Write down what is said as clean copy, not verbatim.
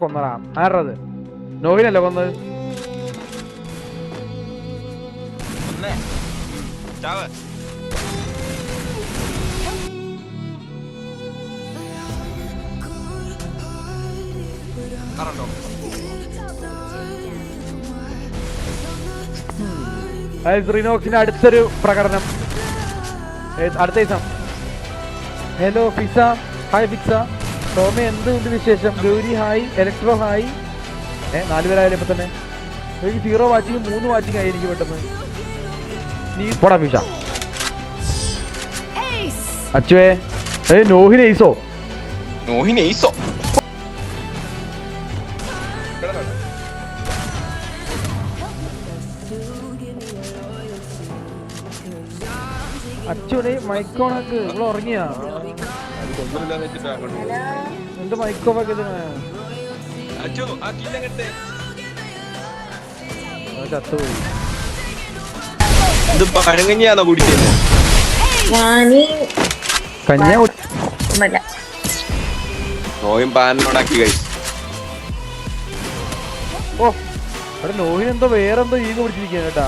കൊന്നടാ. ആരത്? നോഹിനല്ലേ കൊന്നത്? റിനോക്സിന്റെ അടുത്തൊരു പ്രകടനം അടുത്ത ദിവസം. ഹലോ ഫിസ, ഹായ് ഫിക്സ. ടോമി എന്തുണ്ട് വിശേഷം? Gauri hi, electro hi. 4 പേരായാലും ഇപ്പൊ തന്നെ എനിക്ക് 0 വാച്ചിങ് 3 വാച്ചിങ് ആയി എനിക്ക് പെട്ടെന്ന്. നീ പോടാ ഫിഷ. അച്ചുവേ നോഹിൻ എയ്സോ. അച്ചുടെ മൈക്കോണക്ക് ഇവിടെ ഉറങ്ങിയാ? എന്റെ മൈക്കോണൊക്കെ ചത്തുപോയി. കഞ്ഞ ഓ അവിടെ നോഹിനെന്തോ വേറെന്തോ ഈഗോ പിടിച്ചിരിക്കുക കേട്ടാ.